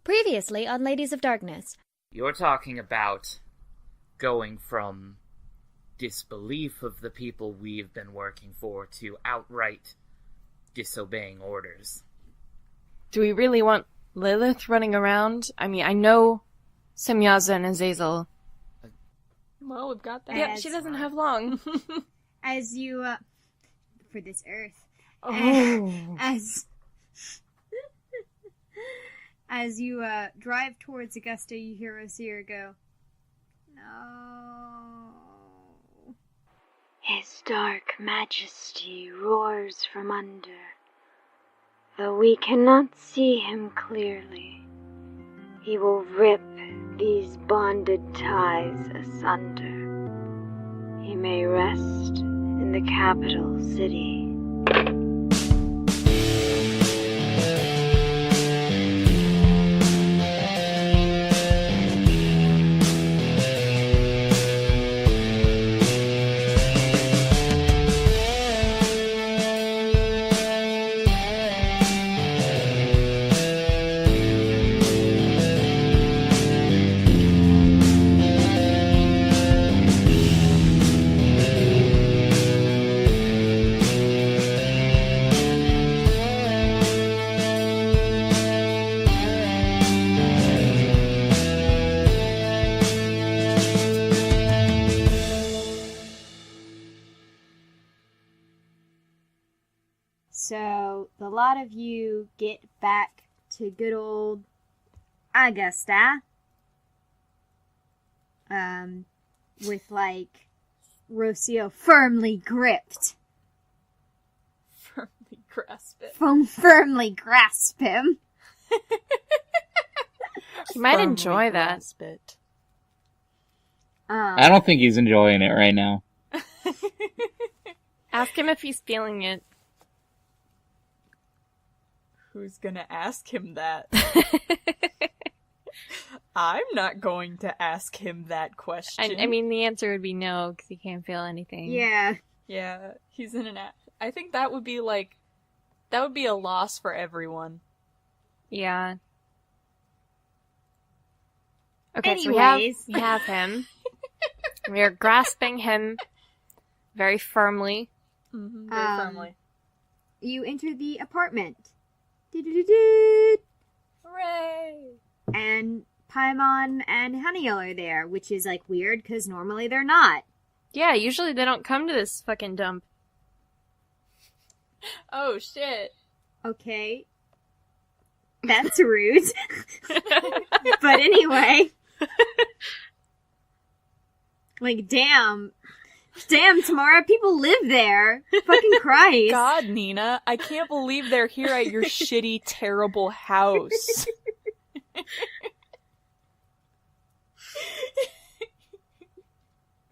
Previously on Ladies of Darkness. You're talking about going from disbelief of the people we've been working for to outright disobeying orders. Do we really want Lilith running around? I mean, I know Semyaza and Azazel. Well, we've got that. Yeah, she doesn't have long. As you, for this earth. Oh. As you, drive towards Augusta, you hear Osir go, "No." His dark majesty roars from under. Though we cannot see him clearly, he will rip these bonded ties asunder. He may rest in the capital city. So, the lot of you get back to good old Augusta. With, like, Rocio firmly gripped. Firmly grasp it. Firmly grasp him. You might enjoy that. Grasp it. I don't think he's enjoying it right now. Ask him if he's feeling it. Who's gonna ask him that? I'm not going to ask him that question. I mean, the answer would be no, because he can't feel anything. Yeah. Yeah, he's in an I think that would be a loss for everyone. Yeah. Okay, Anyways. so we have him. We are grasping him very firmly. Mm-hmm, very firmly. You enter the apartment. Do-do-do-do. Hooray! And Paimon and Haniel are there, which is, like, weird, because normally they're not. Yeah, usually they don't come to this fucking dump. Oh, shit. Okay. That's rude. But anyway. Like, damn, Tamara, people live there. Fucking Christ. God, Nina, I can't believe they're here at your shitty, terrible house.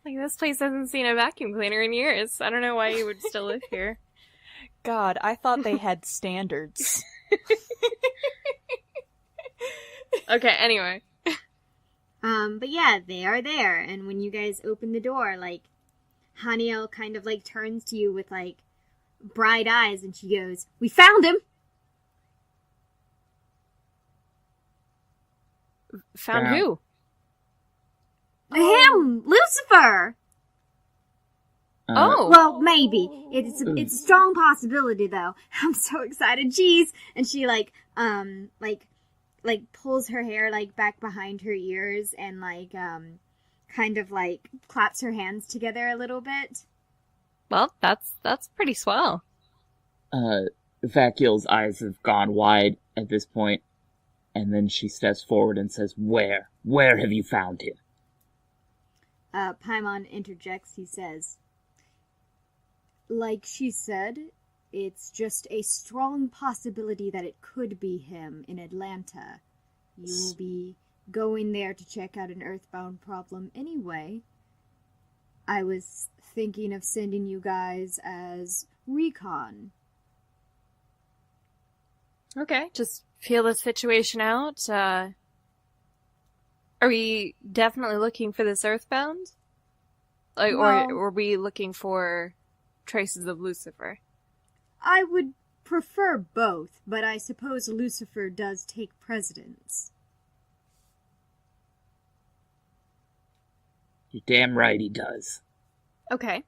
Like, this place hasn't seen a vacuum cleaner in years. I don't know why you would still live here. God, I thought they had standards. Okay, anyway. But yeah, they are there, and when you guys open the door, like, Haniel kind of, like, turns to you with, like, bright eyes, and she goes, "We found him!" Found who? Him! Lucifer! Oh! Well, maybe. It's a strong possibility, though. I'm so excited. Jeez! And she, like, pulls her hair, like, back behind her ears and, like, kind of, like, claps her hands together a little bit. Well, that's pretty swell. Vakil's eyes have gone wide at this point, and then she steps forward and says, Where? Where have you found him? Paimon interjects. He says, "Like she said, it's just a strong possibility that it could be him in Atlanta. You will be going there to check out an Earthbound problem anyway. I was thinking of sending you guys as recon." Okay, just feel the situation out. Are we definitely looking for this Earthbound? Like, Well, or are we looking for traces of Lucifer? I would prefer both, but I suppose Lucifer does take precedence. You're damn right he does. Okay.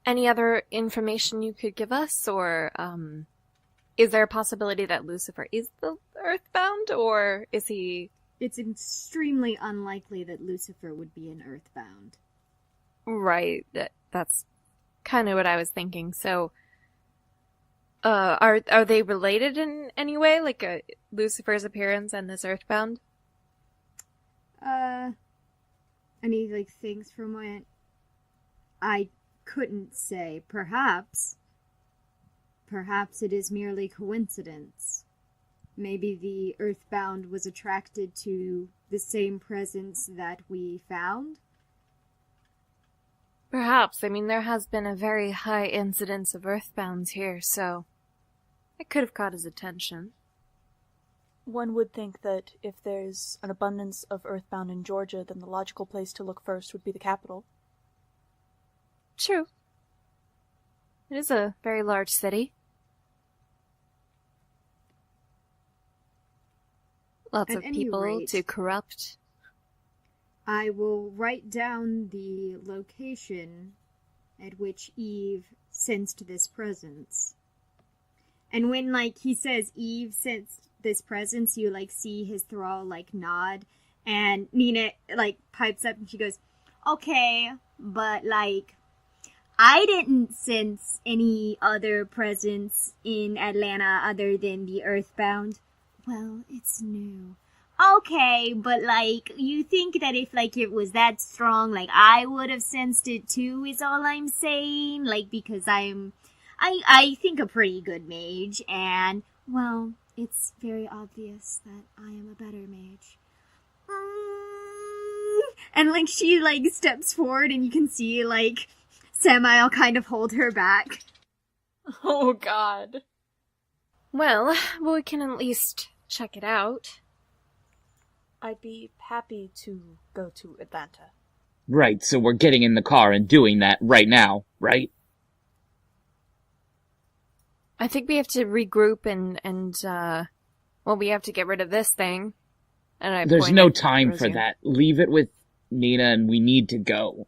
Any other information you could give us, or, is there a possibility that Lucifer is the Earthbound, or is he... It's extremely unlikely that Lucifer would be an Earthbound. Right, that's kind of what I was thinking, so... are they related in any way? Like, Lucifer's appearance and this Earthbound? Any, like, things from what I couldn't say. Perhaps it is merely coincidence. Maybe the Earthbound was attracted to the same presence that we found? Perhaps. I mean, there has been a very high incidence of Earthbounds here, so it could have caught his attention. One would think that if there's an abundance of Earthbound in Georgia, then the logical place to look first would be the capital. True. It is a very large city. Lots At of any people rate, to corrupt. I will write down the location at which Eve sensed this presence. And when, like, he says Eve sensed this presence, you, like, see his thrall, like, nod. And Nina, like, pipes up and she goes, okay, but, like, I didn't sense any other presence in Atlanta other than the Earthbound. Well, it's new. Okay, but, like, you think that if, like, it was that strong, like, I would have sensed it too, is all I'm saying? Like, because I think a pretty good mage, and, well, it's very obvious that I am a better mage. And, like, she, like, steps forward, and you can see, like, Samael kind of hold her back. Oh, God. Well, we can at least check it out. I'd be happy to go to Atlanta. Right, so we're getting in the car and doing that right now, right? I think we have to regroup and we have to get rid of this thing. And There's no time for that. Leave it with Nina and we need to go.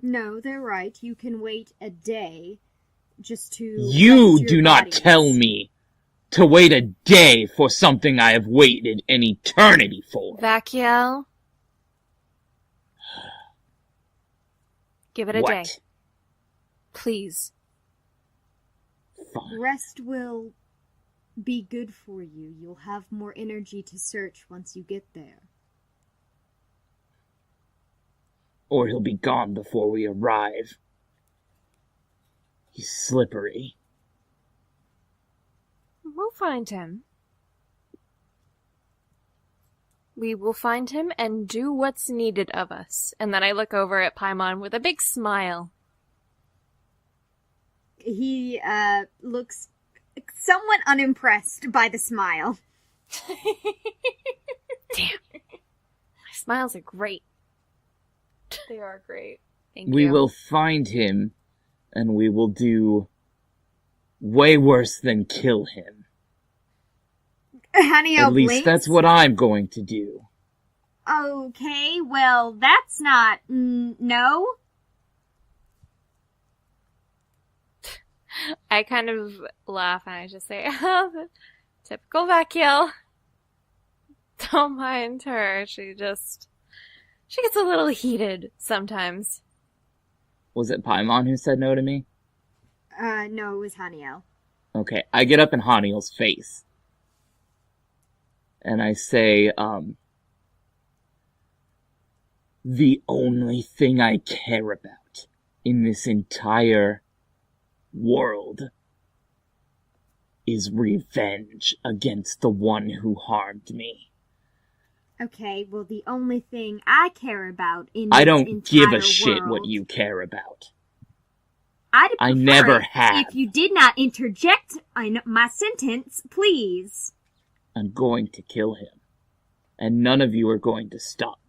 No, they're right. You can wait a day just to... You rest do your not bodies. tell me to wait a day for something I have waited an eternity for. Vakiel? Give it a day. What? Please. Fine. Rest will be good for you. You'll have more energy to search once you get there. Or he'll be gone before we arrive. He's slippery. We'll find him. We will find him and do what's needed of us. And then I look over at Paimon with a big smile. He, looks somewhat unimpressed by the smile. Damn. My smiles are great. They are great. Thank you. We will find him, and we will do way worse than kill him. Haniel At least blinks. that's what I'm going to do. Okay, well, that's not... no? I kind of laugh and I just say, oh, typical Vakiel. Don't mind her. She gets a little heated sometimes. Was it Paimon who said no to me? No, it was Haniel. Okay, I get up in Haniel's face. And I say, the only thing I care about in this entire world is revenge against the one who harmed me. Okay, well, the only thing I care about in I this don't give a entire shit what world- you care about. I'd I prefer never it have. If you did not interject my sentence, please. I'm going to kill him. And none of you are going to stop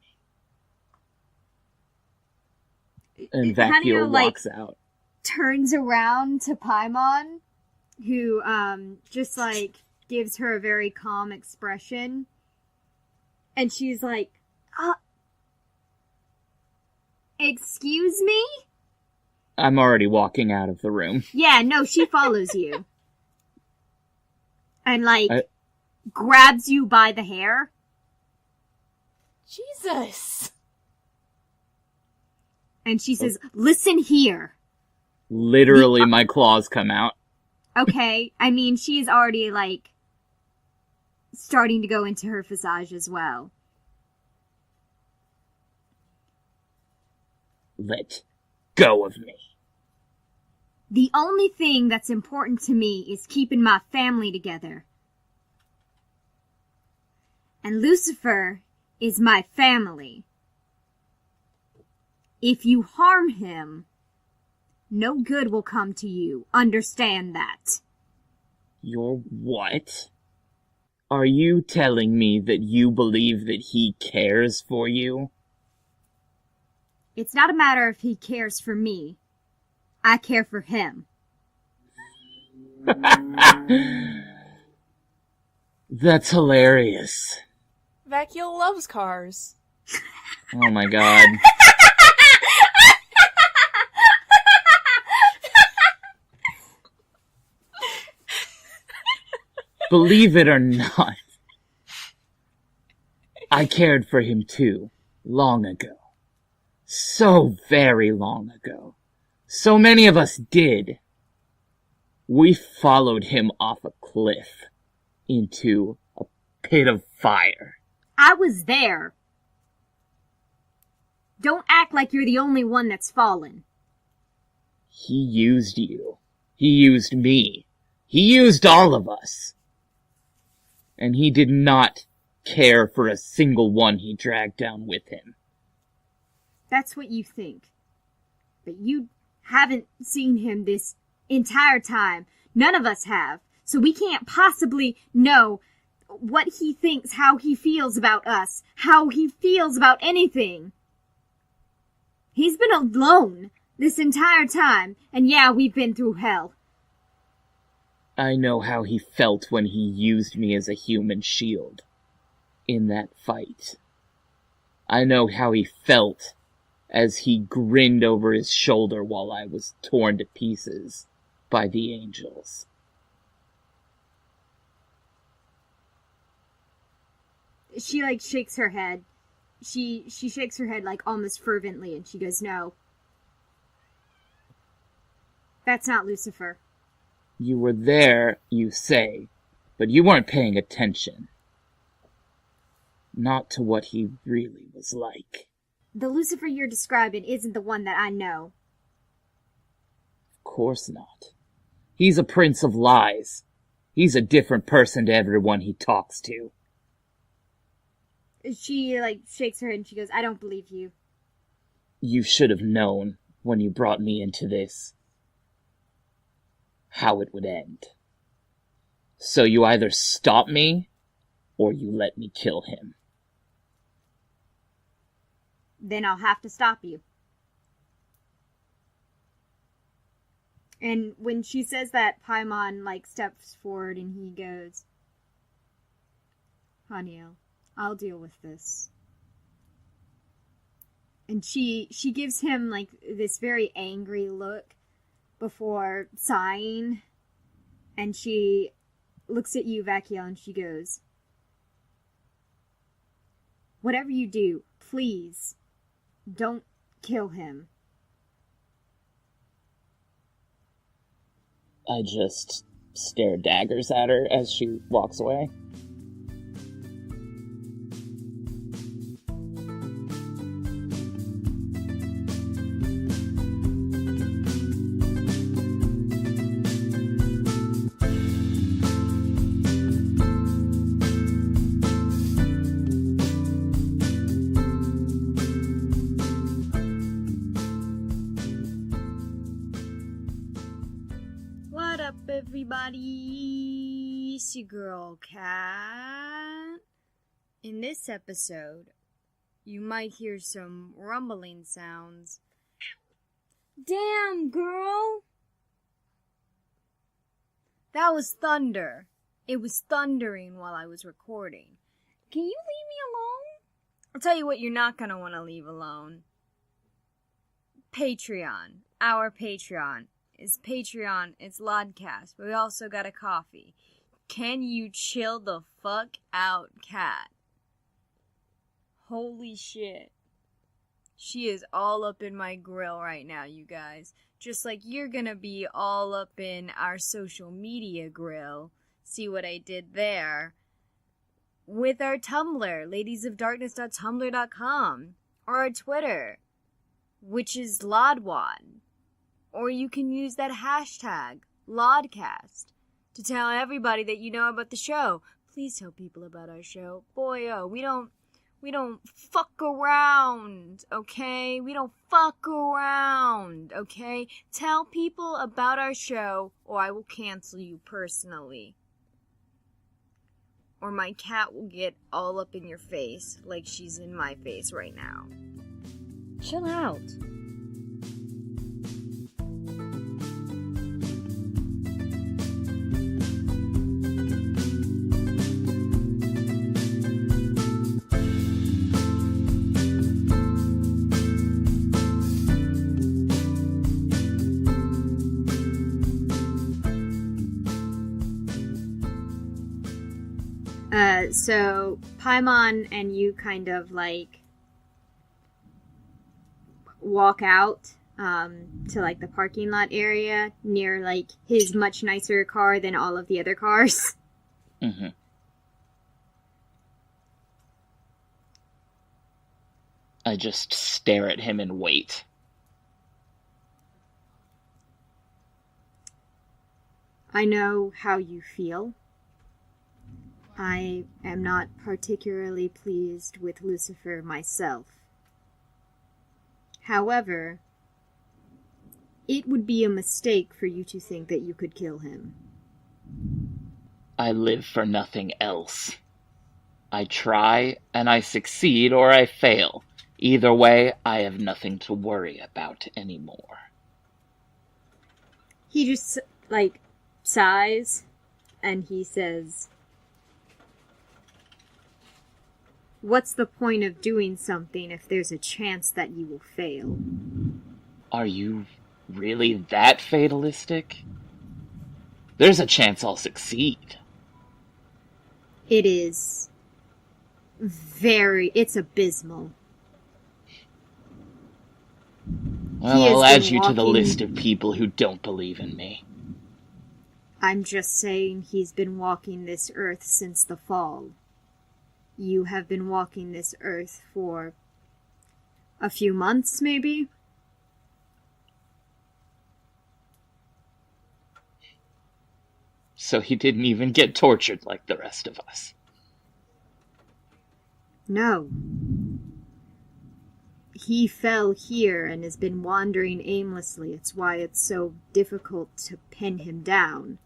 me. And Haniel, Vakiel like, walks out. turns around to Paimon, who, just, like, gives her a very calm expression. And she's like, excuse me? I'm already walking out of the room. Yeah, no, she follows you. And, grabs you by the hair. Jesus! And she says, listen here. Literally, my claws come out. Okay, I mean, she's already, starting to go into her visage as well. Let go of me. The only thing that's important to me is keeping my family together. And Lucifer is my family. If you harm him, no good will come to you. Understand that. You're what? Are you telling me that you believe that he cares for you? It's not a matter if he cares for me. I care for him. That's hilarious. Vacuole loves cars. Oh my god. Believe it or not, I cared for him too, long ago. So very long ago. So many of us did. We followed him off a cliff into a pit of fire. I was there. Don't act like you're the only one that's fallen. He used you. He used me. He used all of us. And he did not care for a single one he dragged down with him. That's what you think. But you haven't seen him this entire time. None of us have. So we can't possibly know what he thinks, how he feels about us, how he feels about anything. He's been alone this entire time, and yeah, we've been through hell. I know how he felt when he used me as a human shield in that fight. I know how he felt as he grinned over his shoulder while I was torn to pieces by the angels. She, shakes her head. She shakes her head, almost fervently, and she goes, no. That's not Lucifer. You were there, you say, but you weren't paying attention. Not to what he really was like. The Lucifer you're describing isn't the one that I know. Of course not. He's a prince of lies. He's a different person to everyone he talks to. She, shakes her head and she goes, I don't believe you. You should have known when you brought me into this how it would end. So you either stop me, or you let me kill him. Then I'll have to stop you. And when she says that, Paimon, steps forward and he goes, Haniel, I'll deal with this. And she gives him, this very angry look before sighing. And she looks at you, Vakiel, and she goes, whatever you do, please, don't kill him. I just stare daggers at her as she walks away. What up, everybody? It's your girl, Kat. In this episode, you might hear some rumbling sounds. Damn, girl! That was thunder. It was thundering while I was recording. Can you leave me alone? I'll tell you what you're not gonna want to leave alone. Patreon. Our Patreon. It's Lodcast, but we also got a coffee. Can you chill the fuck out, Cat? Holy shit. She is all up in my grill right now, you guys. Just like you're gonna be all up in our social media grill. See what I did there? With our Tumblr, ladiesofdarkness.tumblr.com. Or our Twitter, which is Lodwad. Or you can use that hashtag, Lodcast, to tell everybody that you know about the show. Please tell people about our show. Boy, oh, we don't fuck around, okay? We don't fuck around, okay? Tell people about our show, or I will cancel you personally. Or my cat will get all up in your face, like she's in my face right now. Chill out. So Paimon and you kind of like walk out to like the parking lot area near like his much nicer car than all of the other cars. Mm-hmm. I just stare at him and wait. I know how you feel. I am not particularly pleased with Lucifer myself. However, it would be a mistake for you to think that you could kill him. I live for nothing else. I try, and I succeed, or I fail. Either way, I have nothing to worry about anymore. He just, like, sighs, and he says, "What's the point of doing something if there's a chance that you will fail?" Are you really that fatalistic? There's a chance I'll succeed. It is it's abysmal. Well, I'll add you to the list of people who don't believe in me. I'm just saying he's been walking this earth since the fall. You have been walking this earth for a few months, maybe? So he didn't even get tortured like the rest of us. No. He fell here and has been wandering aimlessly. It's why it's so difficult to pin him down.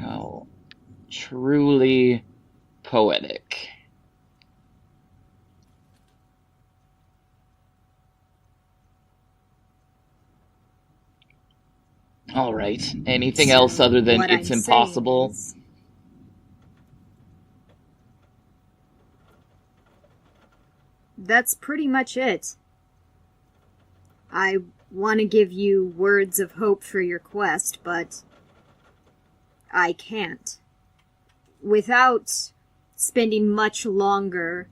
How truly poetic. All right. Anything else other than it's impossible? That's pretty much it. I want to give you words of hope for your quest, but I can't. Without spending much longer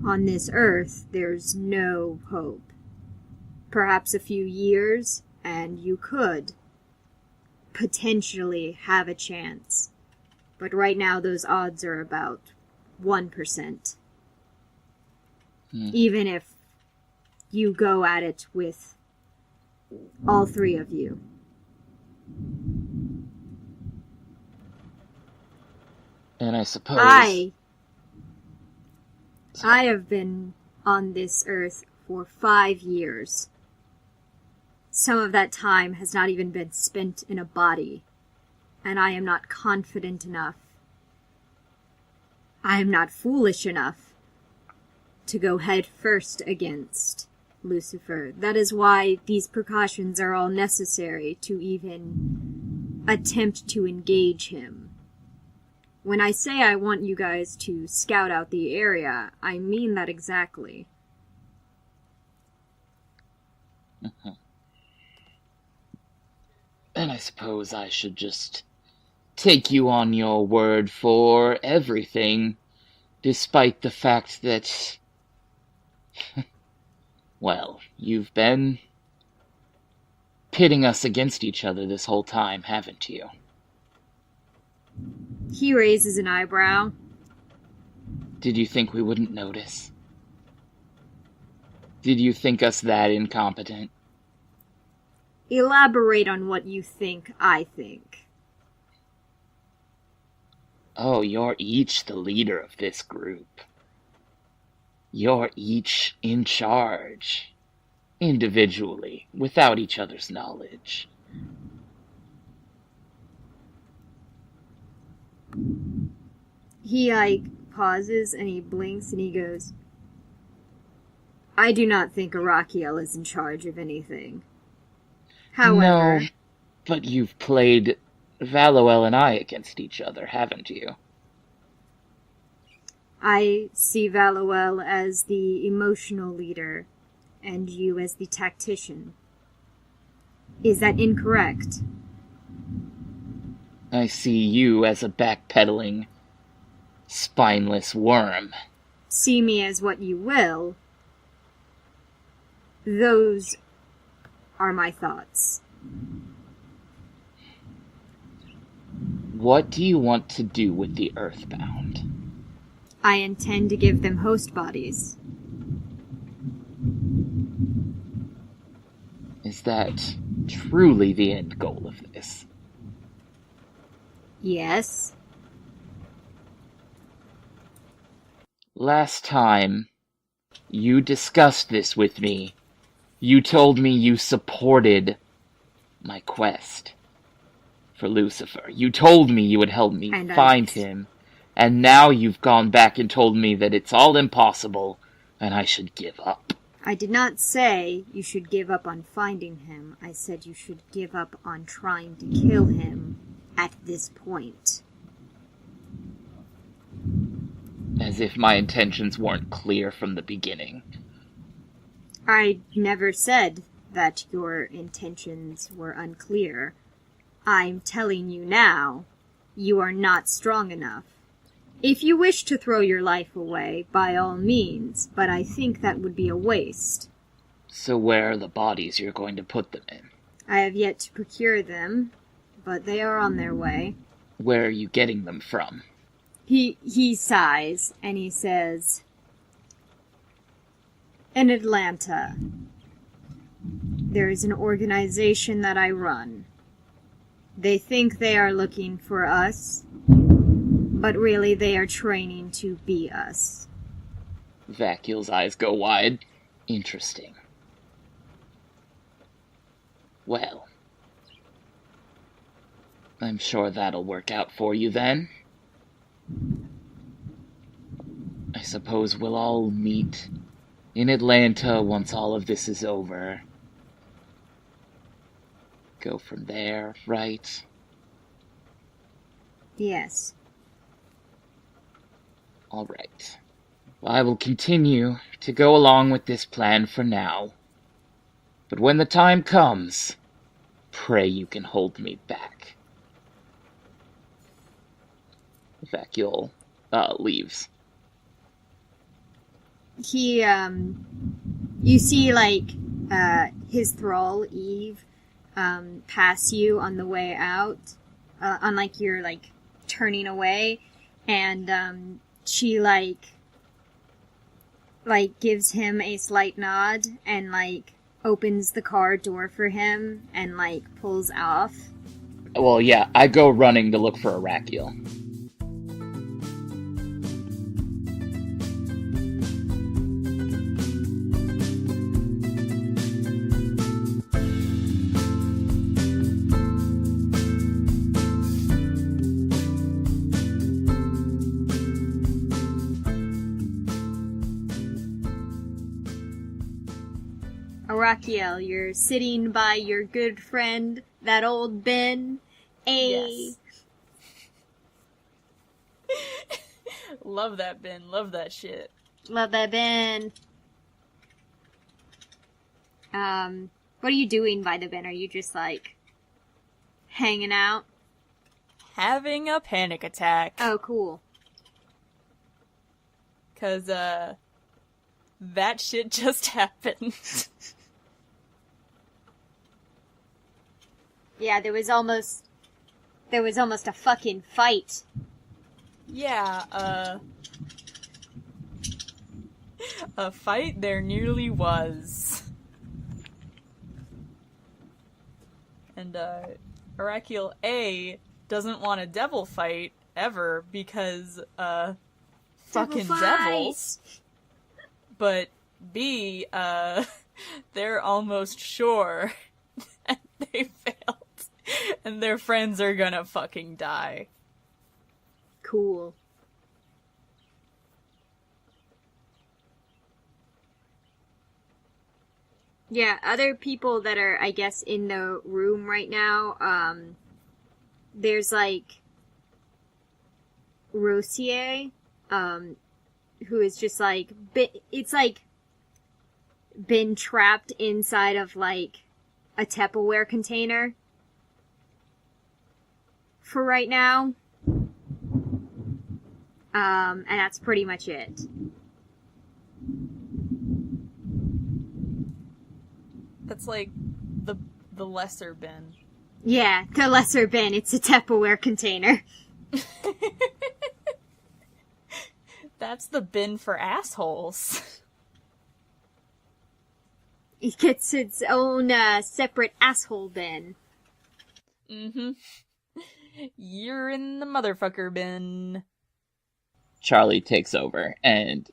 on this earth, there's no hope. Perhaps a few years, and you could potentially have a chance. But right now, those odds are about 1%. Even if you go at it with all three of you. And I suppose... I have been on this earth for 5 years. Some of that time has not even been spent in a body, and I am not confident enough. I am not foolish enough to go head first against Lucifer. That is why these precautions are all necessary to even attempt to engage him. When I say I want you guys to scout out the area, I mean that exactly. Then I suppose I should just take you on your word for everything, despite the fact that, well, you've been pitting us against each other this whole time, haven't you? He raises an eyebrow. Did you think we wouldn't notice? Did you think us that incompetent? Elaborate on what you think I think. Oh, you're each the leader of this group. You're each in charge. Individually, without each other's knowledge. He, pauses and he blinks and he goes, I do not think Arakiel is in charge of anything. However... No, but you've played Valoel and I against each other, haven't you? I see Valoel as the emotional leader, and you as the tactician. Is that incorrect? I see you as a backpedaling, spineless worm. See me as what you will. Those are my thoughts. What do you want to do with the Earthbound? I intend to give them host bodies. Is that truly the end goal of this? Yes. Last time you discussed this with me, you told me you supported my quest for Lucifer. You told me you would help me find him, and now you've gone back and told me that it's all impossible and I should give up. I did not say you should give up on finding him. I said you should give up on trying to kill him at this point. As if my intentions weren't clear from the beginning. I never said that your intentions were unclear. I'm telling you now, you are not strong enough. If you wish to throw your life away, by all means, but I think that would be a waste. So where are the bodies you're going to put them in? I have yet to procure them, but they are on their way. Where are you getting them from? He sighs, and he says, in Atlanta, there is an organization that I run. They think they are looking for us, but really they are training to be us. Vacuol's eyes go wide. Interesting. Well, I'm sure that'll work out for you then. I suppose we'll all meet in Atlanta once all of this is over. Go from there, right? Yes. All right. Well, I will continue to go along with this plan for now. But when the time comes, pray you can hold me back. Vacuol leaves. He, you see, his thrall, Eve, pass you on the way out, you're, turning away, and, she, gives him a slight nod, and, opens the car door for him, and, pulls off. Well, yeah, I go running to look for Arakiel. Arakiel, you're sitting by your good friend, that old Ben. Yes. Love that bin. Love that shit. Love that bin. What are you doing by the bin? Are you just, like, hanging out? Having a panic attack. Oh, cool. 'Cause, that shit just happened. Yeah, there was almost a fucking fight. Yeah, a fight there nearly was. And, Oracle A doesn't want a devil fight ever because, fucking devils. But B, they're almost sure that they failed. And their friends are gonna fucking die. Cool. Yeah, other people that are, I guess, in the room right now, there's, like, Rosier, who is just, like, it's, like, been trapped inside of, like, a Tupperware container for right now. And that's pretty much it. That's like the lesser bin. Yeah, the lesser bin. It's a Tupperware container. That's the bin for assholes. It gets its own separate asshole bin. Mm-hmm. You're in the motherfucker bin. Charlie takes over and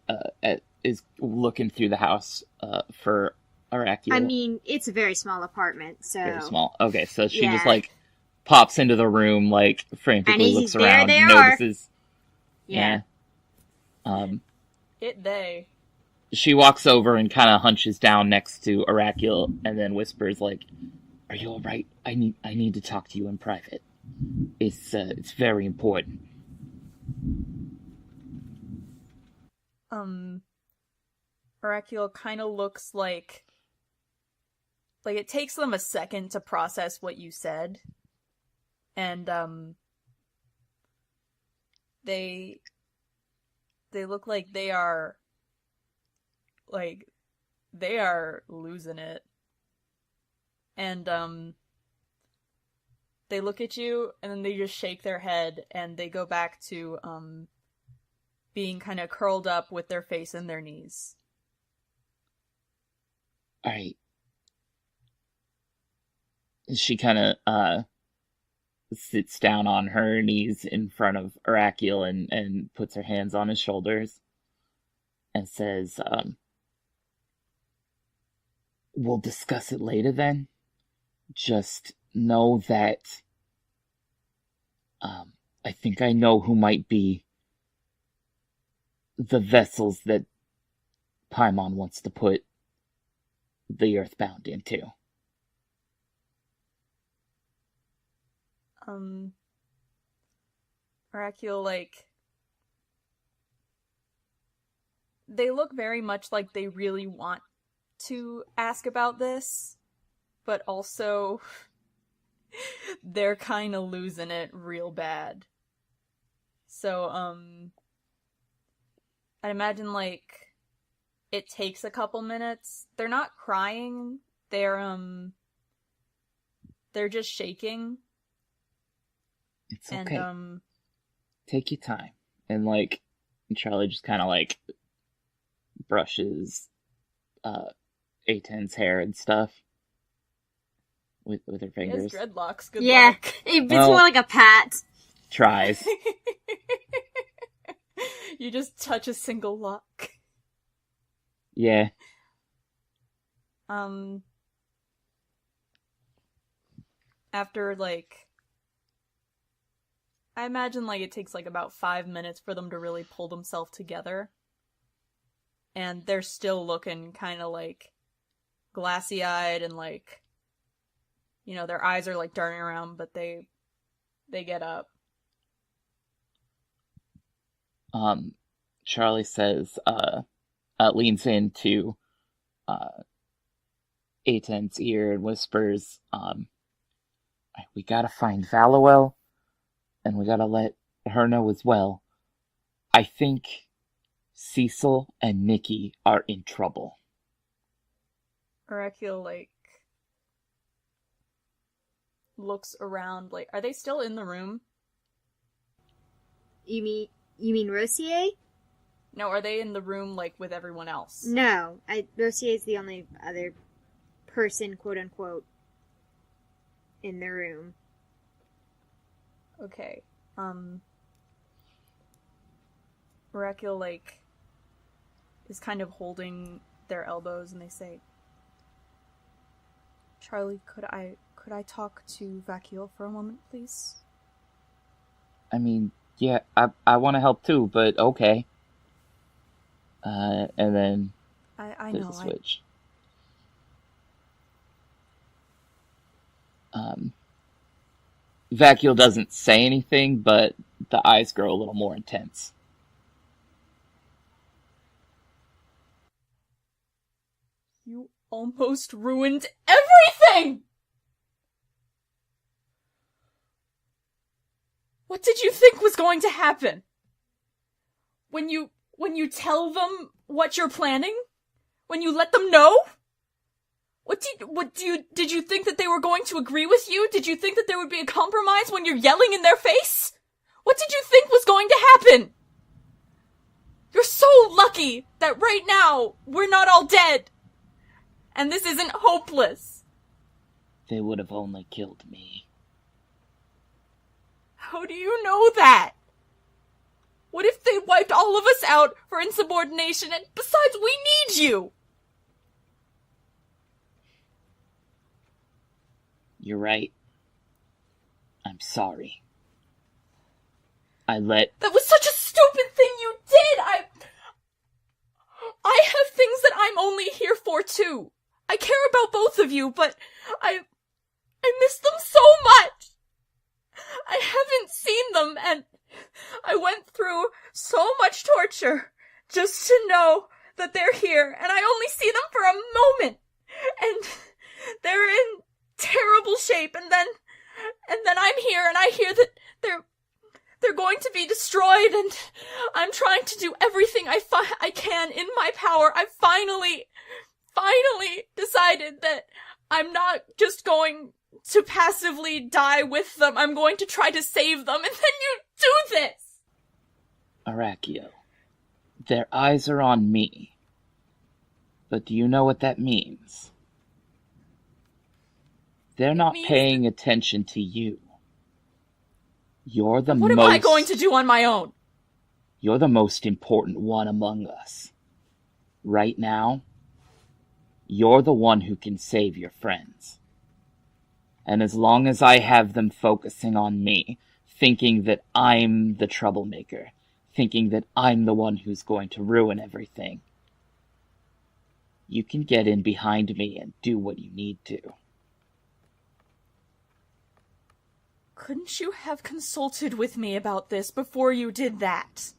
is looking through the house for Oracle. I mean, it's a very small apartment, so... Very small. Okay, so she Yeah. just, like, pops into the room, like, frantically And looks there around, they are. notices... Yeah. She walks over and kind of hunches down next to Oracle and then whispers, like, "Are you alright? I need to talk to you in private. It's very important." Oracle kind of looks like it takes them a second to process what you said. And, they look like they are losing it. And, they look at you, and then they just shake their head, and they go back to, being kind of curled up with their face in their knees. Alright. She kind of, sits down on her knees in front of Oracle and puts her hands on his shoulders and says, "We'll discuss it later then. Just know that, I think I know who might be the vessels that Paimon wants to put the Earthbound into." Oracle, they look very much like they really want to ask about this, but also they're kind of losing it real bad. So, I'd imagine, it takes a couple minutes. They're not crying. They're just shaking. It's okay. And, take your time. And, Charlie just kind of, brushes, A10's hair and stuff with her he has fingers. dreadlocks. Good Yeah, luck. it's more like a pat. Tries. You just touch a single lock. Yeah. After, I imagine, it takes, about 5 minutes for them to really pull themselves together. And they're still looking kind of, glassy-eyed and, their eyes are, darting around, but they get up. Charlie says, leans into, Aten's ear and whispers, we gotta find Valuel, and we gotta let her know as well. I think Cecil and Nikki are in trouble. Oracle, looks around, are they still in the room? You mean Rosier? No, are they in the room, with everyone else? No, Rosier's the only other person, quote-unquote, in the room. Okay. Oracle, is kind of holding their elbows, and they say, Charlie, could I talk to Vakil for a moment, please? I mean, yeah, I want to help too, but okay. And then I there's know, a switch. Vakil doesn't say anything, but the eyes grow a little more intense. You almost ruined everything! What did you think was going to happen? When you tell them what you're planning? When you let them know? Did you think that they were going to agree with you? Did you think that there would be a compromise when you're yelling in their face? What did you think was going to happen? You're so lucky that right now we're not all dead. And this isn't hopeless. They would have only killed me. How do you know that? What if they wiped all of us out for insubordination, and besides, we need you? You're right. I'm sorry. That was such a stupid thing you did! I have things that I'm only here for, too. I care about both of you, but I miss them so much! I haven't seen them, and I went through so much torture just to know that they're here, and I only see them for a moment, and they're in terrible shape, and then I'm here, and I hear that they're going to be destroyed, and I'm trying to do everything I can in my power. I finally decided that I'm not just going to passively die with them. I'm going to try to save them, and then you do this! Arachio, their eyes are on me. But do you know what that means? They're not paying attention to you. You're the What am I going to do on my own? You're the most important one among us. Right now, you're the one who can save your friends. And as long as I have them focusing on me, thinking that I'm the troublemaker, thinking that I'm the one who's going to ruin everything, you can get in behind me and do what you need to. Couldn't you have consulted with me about this before you did that?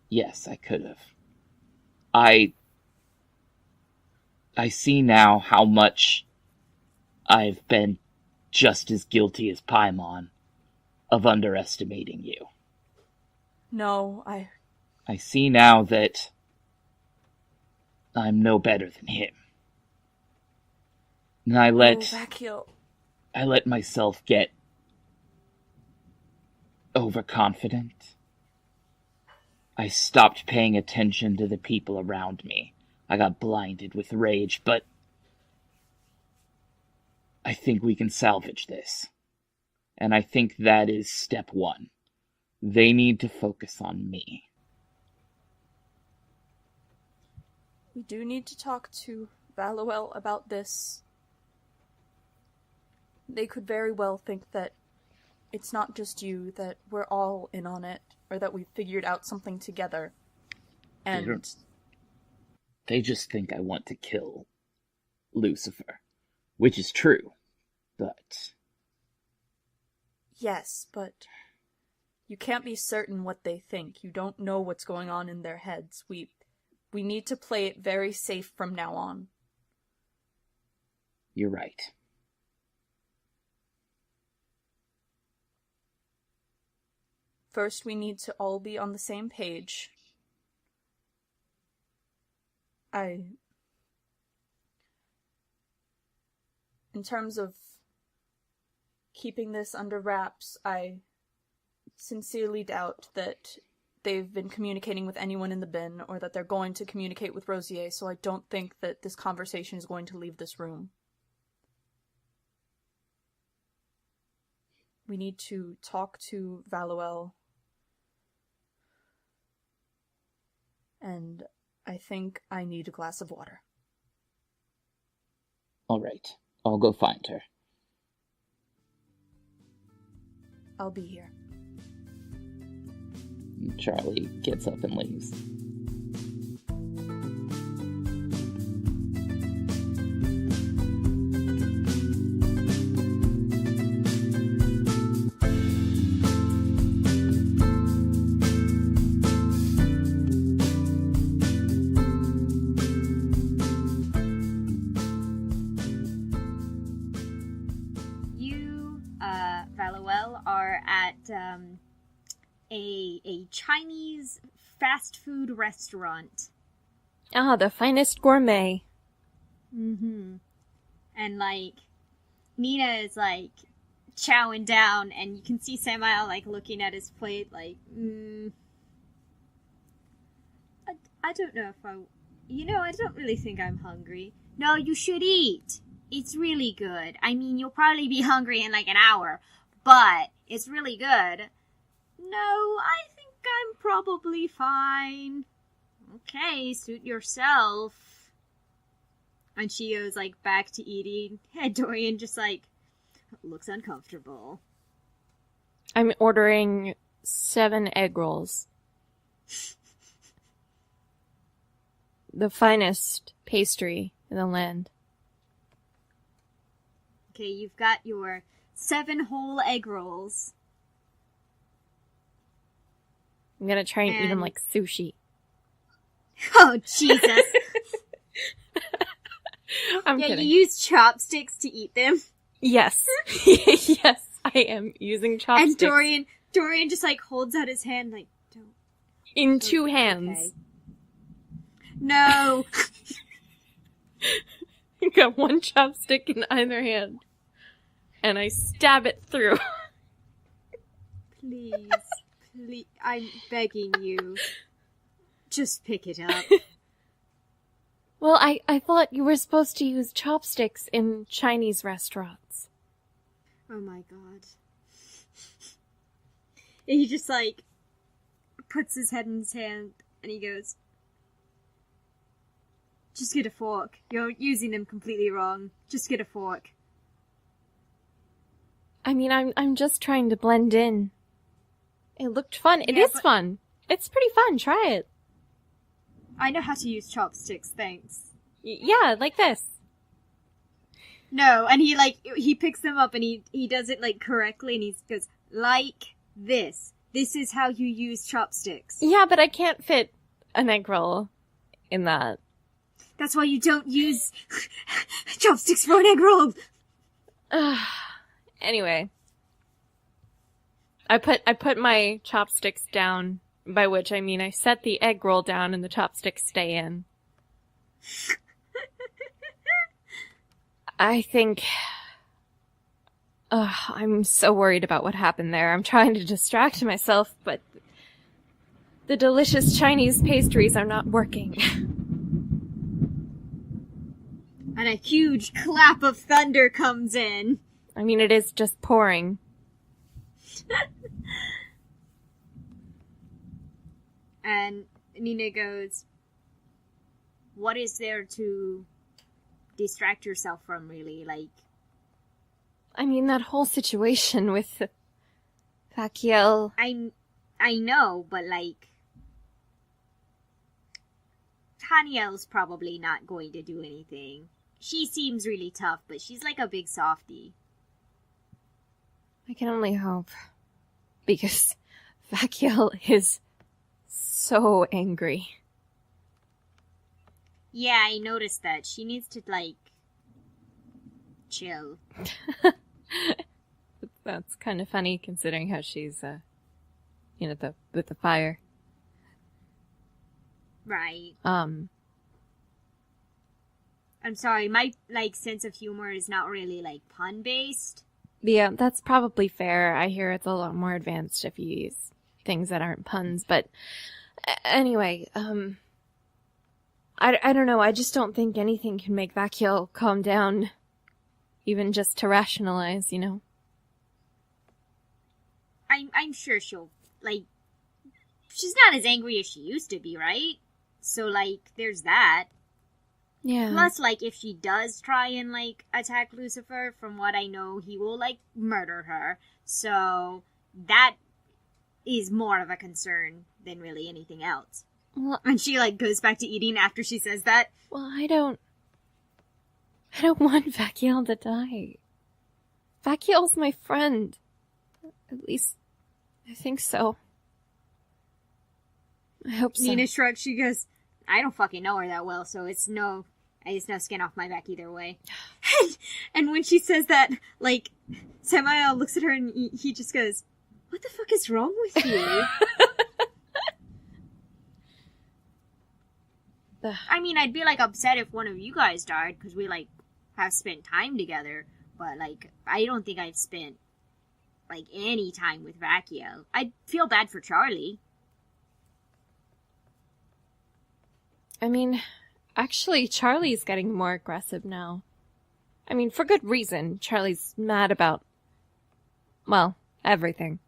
Yes, I could have. I see now how much I've been just as guilty as Paimon of underestimating you. No, I see now that I'm no better than him. And I let myself get overconfident. I stopped paying attention to the people around me. I got blinded with rage, but I think we can salvage this. And I think that is step one. They need to focus on me. We do need to talk to Valuel about this. They could very well think that it's not just you, that we're all in on it, or that we figured out something together. And they just think I want to kill Lucifer, which is true, but... Yes, but You can't be certain what they think. You don't know what's going on in their heads. We need to play it very safe from now on. You're right. First, we need to all be on the same page. In terms of keeping this under wraps, I sincerely doubt that they've been communicating with anyone in the bin, or that they're going to communicate with Rosier, so I don't think that this conversation is going to leave this room. We need to talk to Valuel. And I think I need a glass of water. All right. I'll go find her. I'll be here. Charlie gets up and leaves. Valuel are at a Chinese fast food restaurant. Ah, the finest gourmet. Mm-hmm. And, like, Nina is, like, chowing down, and you can see Samael, like, looking at his plate, like, I don't know if I don't really think I'm hungry. No, you should eat. It's really good. I mean, you'll probably be hungry in, like, an hour, but it's really good. No, I think I'm probably fine. Okay, suit yourself. And she goes, like, back to eating. And Dorian just, like, looks uncomfortable. I'm ordering 7 egg rolls. The finest pastry in the land. Okay, you've got your 7 whole egg rolls. I'm gonna try and eat them like sushi. Oh, Jesus. I'm kidding. You use chopsticks to eat them. Yes. Yes, I am using chopsticks. And Dorian just, like, holds out his hand, like, don't. In 2 hands. Okay. No. I got 1 chopstick in either hand. And I stab it through. Please, I'm begging you. Just pick it up. Well, I thought you were supposed to use chopsticks in Chinese restaurants. Oh my god. And he just, like, puts his head in his hand, and he goes, just get a fork. You're using them completely wrong. Just get a fork. I mean, I'm just trying to blend in. It looked fun. It is fun. It's pretty fun. Try it. I know how to use chopsticks, thanks. Yeah, like this. No, and he picks them up and he does it, like, correctly, and he goes, like this. This is how you use chopsticks. Yeah, but I can't fit an egg roll in that. That's why you don't use chopsticks for an egg roll. Anyway. I put my chopsticks down, by which I mean I set the egg roll down and the chopsticks stay in. I think... I'm so worried about what happened there. I'm trying to distract myself, but the delicious Chinese pastries are not working. And a huge clap of thunder comes in. I mean, it is just pouring. And Nina goes, what is there to distract yourself from, really? Like, I mean, that whole situation with Fakiel. I know, but, like, Taniel's probably not going to do anything. She seems really tough, but she's like a big softie. I can only hope. Because Vakiel is so angry. Yeah, I noticed that. She needs to, like, chill. That's kind of funny considering how she's, with the fire. Right. Um, I'm sorry, my, like, sense of humor is not really, like, pun-based. yeah, that's probably fair. I hear it's a lot more advanced if you use things that aren't puns, but anyway, I don't know, I just don't think anything can make Vakiel calm down, even just to rationalize, you know? I'm sure she'll, like, she's not as angry as she used to be, right? So, like, there's that. Yeah. Plus, like, if she does try and, like, attack Lucifer, from what I know, he will, like, murder her. So, that is more of a concern than really anything else. Well, And she, like, goes back to eating after she says that. well, I don't want Vakiel to die. Vakiel's my friend. At least, I think so. I hope so. Nina shrugs. She goes, I don't fucking know her that well, so it's no skin off my back either way. And when she says that, like, Samael looks at her and he just goes, what the fuck is wrong with you? I mean, I'd be, like, upset if one of you guys died, because we, like, have spent time together, but, like, I don't think I've spent, like, any time with Vakiel. I'd feel bad for Charlie. I mean, actually, Charlie's getting more aggressive now. I mean, for good reason. Charlie's mad about, well, everything.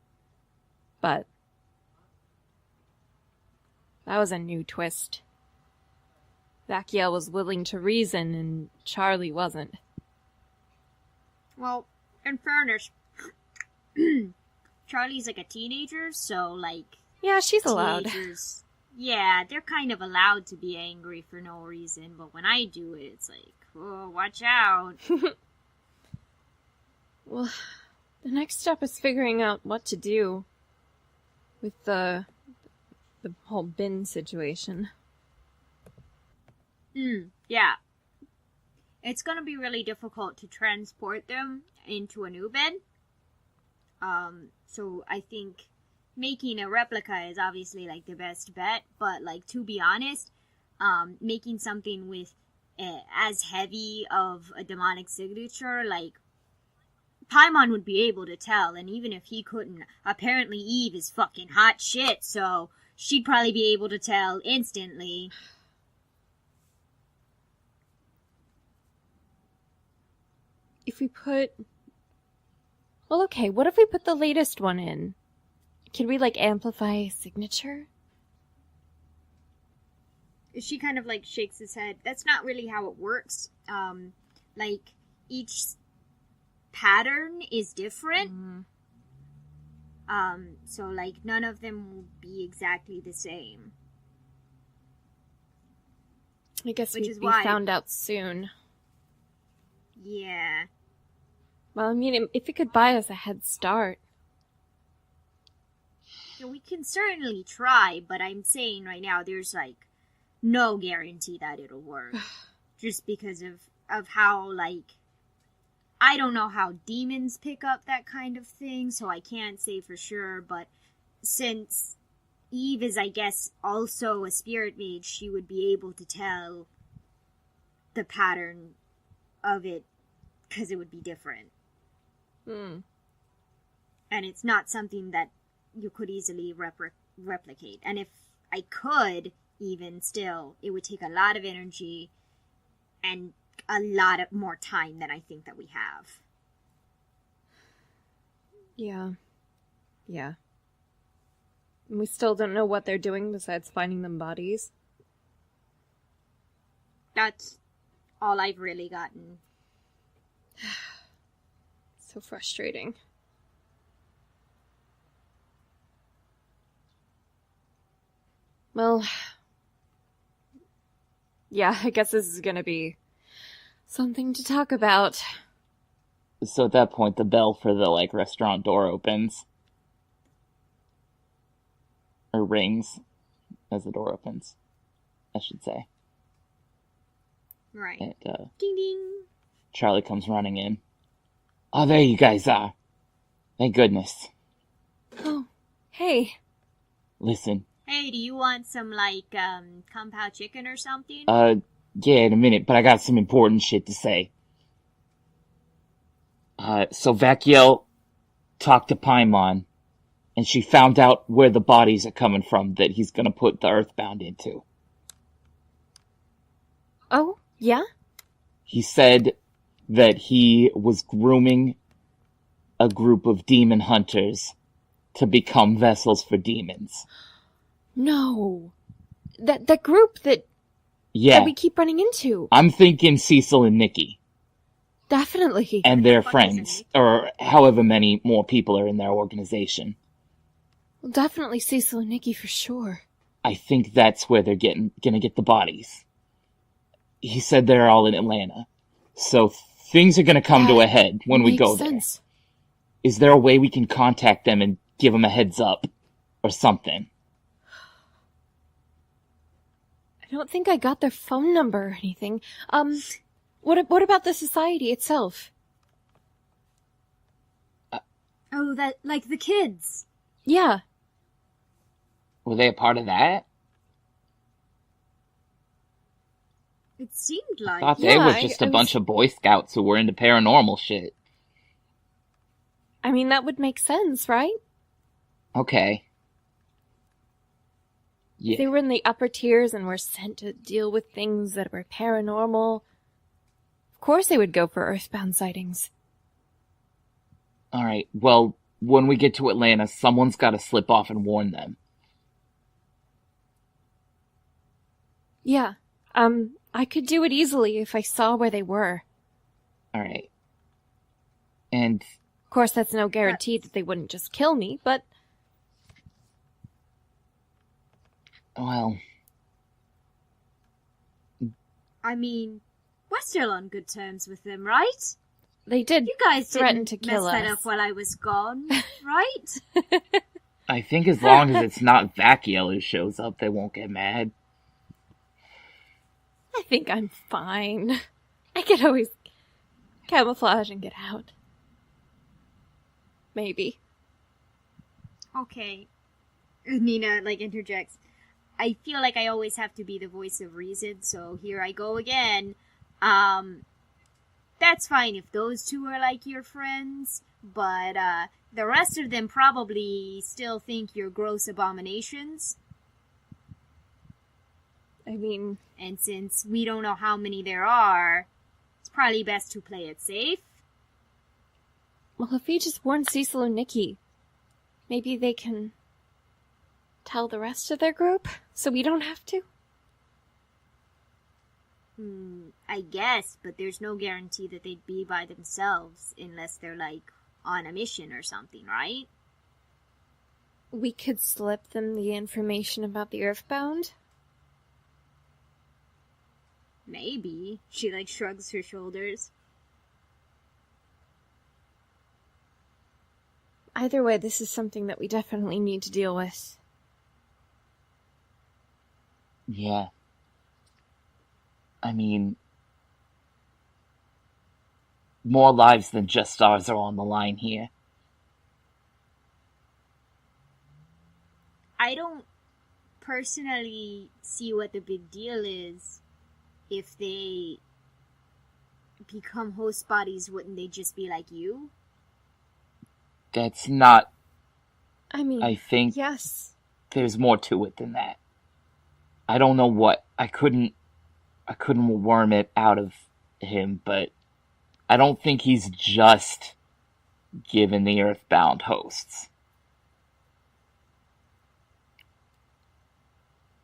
But that was a new twist. Vakiel was willing to reason, and Charlie wasn't. Well, in fairness, Charlie's like a teenager, so, like... Yeah, she's allowed. Teenagers, yeah, they're kind of allowed to be angry for no reason, but when I do it, it's like, oh, watch out. Well, the next step is figuring out what to do with the whole bin situation. Yeah. It's gonna be really difficult to transport them into a new bin. So I think making a replica is obviously, like, the best bet, but, like, to be honest, making something with as heavy of a demonic signature, like, Paimon would be able to tell, and even if he couldn't, apparently Eve is fucking hot shit, so she'd probably be able to tell instantly. If we put... Well, okay, what if we put the latest one in? Can we, like, amplify a signature? She kind of, like, shakes his head. That's not really how it works. Like, each pattern is different. So, like, none of them will be exactly the same. I guess Which we'd is be why- found out soon. Yeah. Well, I mean, if it could buy us a head start. We can certainly try, but I'm saying right now there's, like, no guarantee that it'll work. Just because of how, like, I don't know how demons pick up that kind of thing, so I can't say for sure, but since Eve is, I guess, also a spirit mage, she would be able to tell the pattern of it, because it would be different. And it's not something that you could easily replicate. And if I could, even still, it would take a lot of energy and a lot of more time than I think that we have. Yeah. Yeah. And we still don't know what they're doing besides finding them bodies. That's all I've really gotten. So frustrating. Well, yeah, I guess this is gonna be something to talk about. So at that point, the bell for the, like, restaurant door opens. Or rings, as the door opens, I should say. Right. And, Ding ding. Charlie comes running in. Oh, there you guys are. Thank goodness. Oh, hey. Listen. Hey, do you want some, Kung Pao chicken or something? Yeah, in a minute, but I got some important shit to say. So Vakiel talked to Paimon, and she found out where the bodies are coming from that he's gonna put the Earthbound into. Oh, yeah? He said that he was grooming a group of demon hunters to become vessels for demons. No. That group that we keep running into. I'm thinking Cecil and Nikki. Definitely. And their friends, or however many more people are in their organization. Well, definitely Cecil and Nikki for sure. I think that's where they're gonna get the bodies. He said they're all in Atlanta. So things are gonna come to a head when we go there. Is there a way we can contact them and give them a heads up? Or something? I don't think I got their phone number or anything. What about the society itself? Oh, the kids. Yeah. Were they a part of that? It seemed like. I thought they were just a bunch of Boy Scouts who were into paranormal shit. I mean, that would make sense, right? Okay. Yeah. They were in the upper tiers and were sent to deal with things that were paranormal. Of course they would go for Earthbound sightings. Alright, well, when we get to Atlanta, someone's gotta slip off and warn them. Yeah. I could do it easily if I saw where they were. Alright. And... Of course, that's no guarantee that they wouldn't just kill me, but... Well... I mean, we're still on good terms with them, right? They did You guys threaten didn't to kill mess that us. up while I was gone, right? I think as long as it's not Vakiel who shows up, they won't get mad. I think I'm fine. I could always camouflage and get out. Maybe. Okay. Nina, interjects. I feel like I always have to be the voice of reason, so here I go again. That's fine if those two are your friends, but, the rest of them probably still think you're gross abominations. I mean... And since we don't know how many there are, it's probably best to play it safe. Well, if we just warn Cecil and Nikki, maybe they can tell the rest of their group, so we don't have to? I guess, but there's no guarantee that they'd be by themselves unless they're, on a mission or something, right? We could slip them the information about the Earthbound? Maybe. She, shrugs her shoulders. Either way, this is something that we definitely need to deal with. Yeah. I mean... more lives than just ours are on the line here. I don't personally see what the big deal is. If they become host bodies, wouldn't they just be like you? That's not... I mean, I think yes. There's more to it than that. I don't know what. I couldn't worm it out of him, but I don't think he's just given the Earthbound hosts.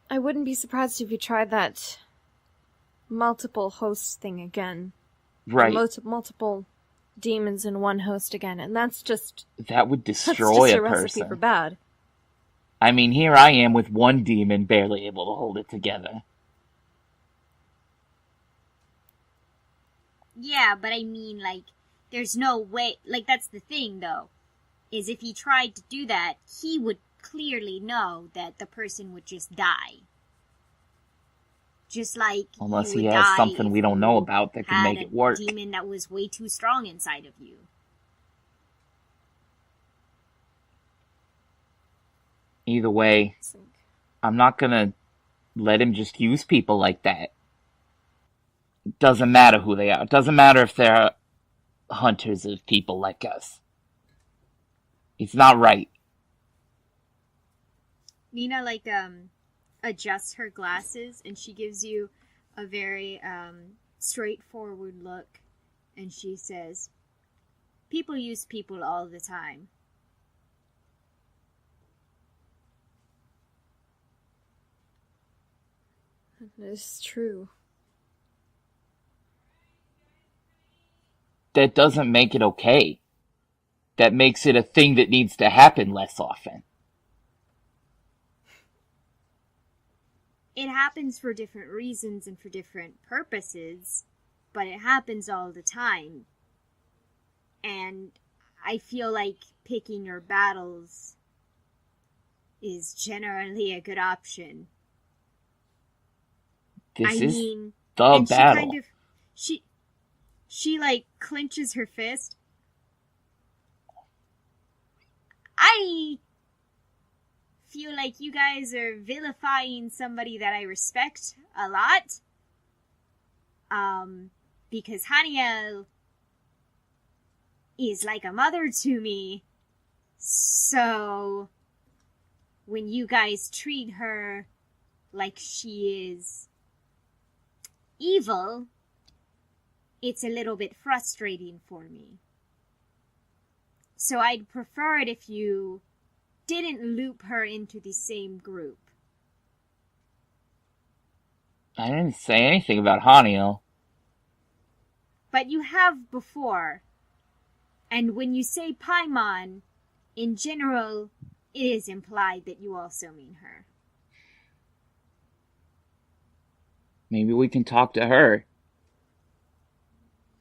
I wouldn't be surprised if you tried that multiple hosts thing again. Right. Multiple demons in one host again, and that's just... That would destroy a person. recipe for bad. I mean, here I am with one demon barely able to hold it together. Yeah, but I mean, there's no way... that's the thing, though. Is if he tried to do that, he would clearly know that the person would just die. Just like Unless you he would has die something if we don't you know about that can had make it work. a demon that was way too strong inside of you. Either way, I'm not gonna let him just use people like that. It doesn't matter who they are. It doesn't matter if they're hunters of people like us. It's not right. Nina, like, adjusts her glasses, and she gives you a very, straightforward look, and she says, people use people all the time. That is true. That doesn't make it okay. That makes it a thing that needs to happen less often. It happens for different reasons and for different purposes, but it happens all the time. And I feel like picking your battles is generally a good option. This I is mean, the and battle. She like clenches her fist. I feel like you guys are vilifying somebody that I respect a lot. Because Haniel is like a mother to me. So when you guys treat her like she is evil, it's a little bit frustrating for me. So I'd prefer it if you didn't loop her into the same group. I didn't say anything about Haniel. But you have before. And when you say Paimon, in general, it is implied that you also mean her. Maybe we can talk to her.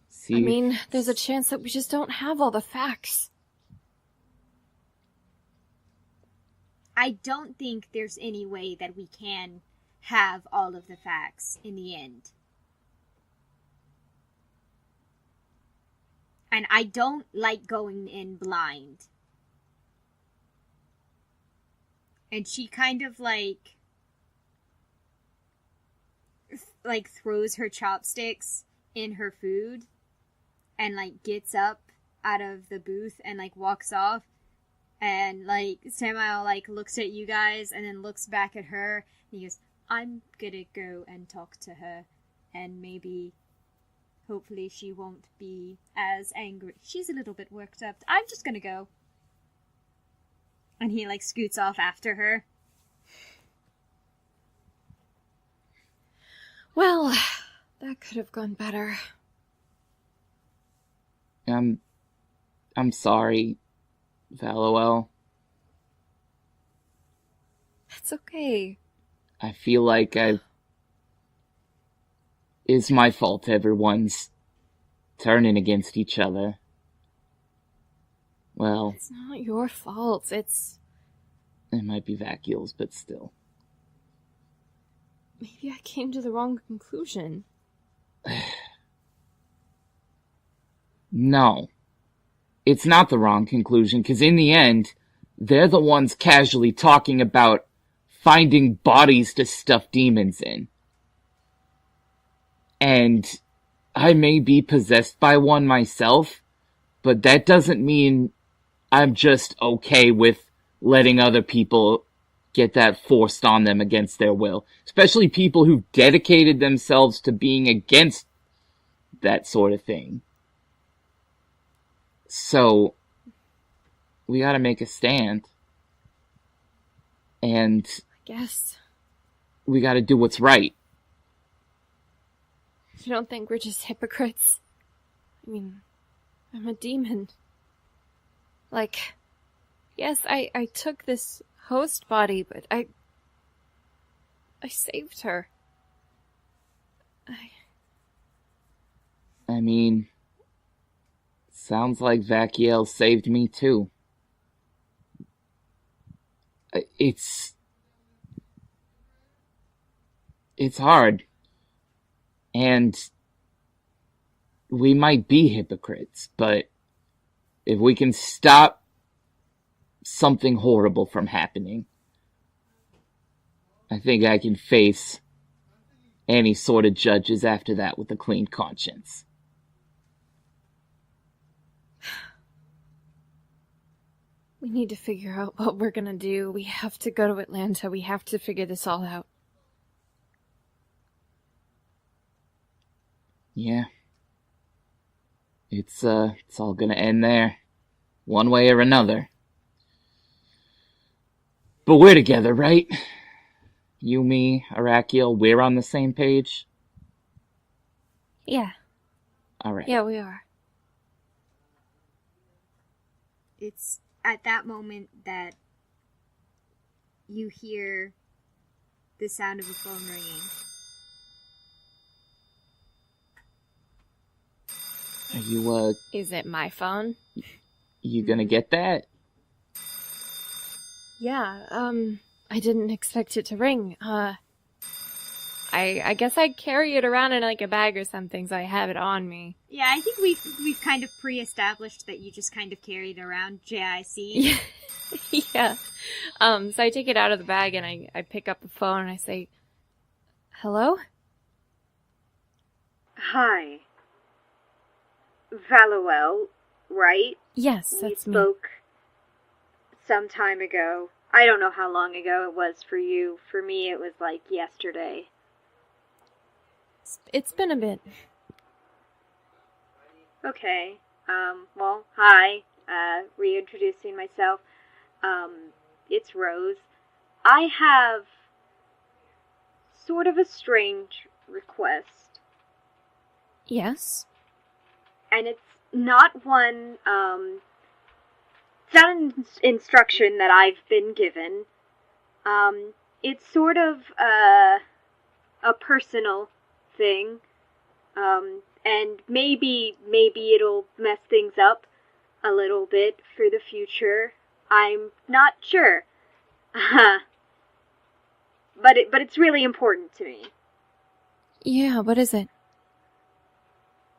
See. I mean, there's a chance that we just don't have all the facts. I don't think there's any way that we can have all of the facts in the end. And I don't like going in blind. And she kind of like throws her chopsticks in her food and like gets up out of the booth and like walks off. And, like, Samuel, like, looks at you guys and then looks back at her. And he goes, I'm gonna go and talk to her. And maybe, hopefully, she won't be as angry. She's a little bit worked up. I'm just gonna go. And he, like, scoots off after her. Well, that could have gone better. I'm sorry, Valoel. It's okay. I feel like it's my fault everyone's turning against each other. Well, It's not your fault. it might be Vacuol's, but still. Maybe I came to the wrong conclusion. No. It's not the wrong conclusion, because in the end, they're the ones casually talking about finding bodies to stuff demons in. And I may be possessed by one myself, but that doesn't mean I'm just okay with letting other people get that forced on them against their will. Especially people who've dedicated themselves to being against that sort of thing. So, we gotta make a stand. And I guess. we gotta do what's right. You don't think we're just hypocrites? I mean, I'm a demon. Like, yes, I took this host body, but I saved her. I mean, sounds like Vakiel saved me too. It's hard. And we might be hypocrites, but if we can stop something horrible from happening, I think I can face any sort of judges after that with a clean conscience. We need to figure out what we're gonna do. We have to go to Atlanta. We have to figure this all out. Yeah. It's all gonna end there. One way or another. But we're together, right? You, me, Arakiel, we're on the same page? Yeah. Alright. Yeah, we are. It's at that moment that you hear the sound of a phone ringing. Are you, Is it my phone? you gonna get that? Yeah, I didn't expect it to ring. I guess I'd carry it around in like a bag or something, so I have it on me. Yeah, I think we've kind of pre-established that you just kind of carried around JIC. Yeah. Yeah. So I take it out of the bag and I pick up the phone and I say, "Hello?" Hi. Valuel, right? Yes, that's we me. spoke some time ago. I don't know how long ago it was for you. For me, it was like yesterday. It's been a bit. Okay. Well, hi. Reintroducing myself. It's Rose. I have sort of a strange request. Yes? And it's not one, it's not an instruction that I've been given. It's sort of a personal thing. And maybe it'll mess things up a little bit for the future. I'm not sure. But it's really important to me. Yeah, what is it?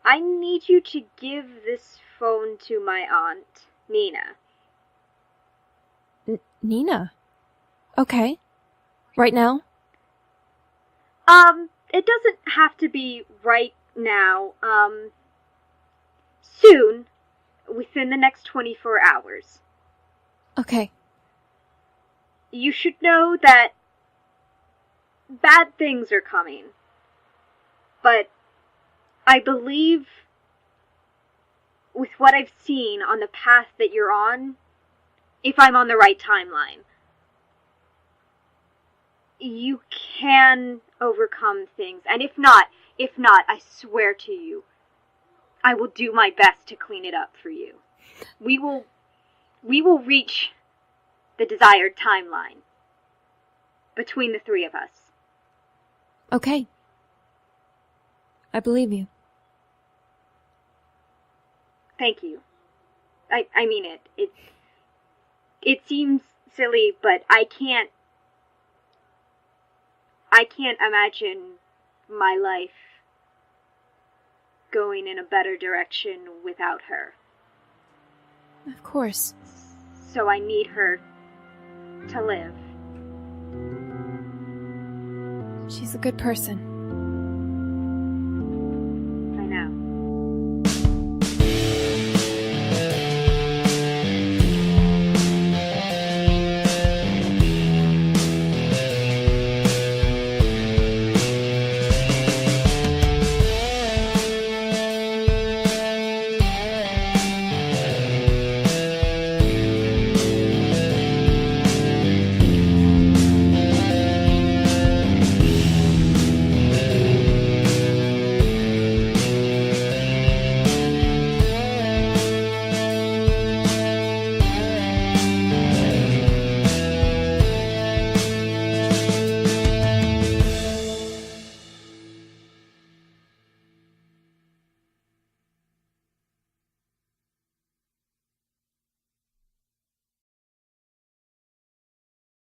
I need you to give this phone to my aunt, Nina. Nina? Okay. Right now? It doesn't have to be right now. Soon. Within the next 24 hours. Okay. You should know that bad things are coming. But I believe with what I've seen on the path that you're on, if I'm on the right timeline, you can overcome things. And if not, I swear to you, I will do my best to clean it up for you. We will reach the desired timeline between the three of us. Okay. I believe you. Thank you. I mean it. It seems silly, but I can't imagine my life going in a better direction without her. Of course. So I need her to live. She's a good person.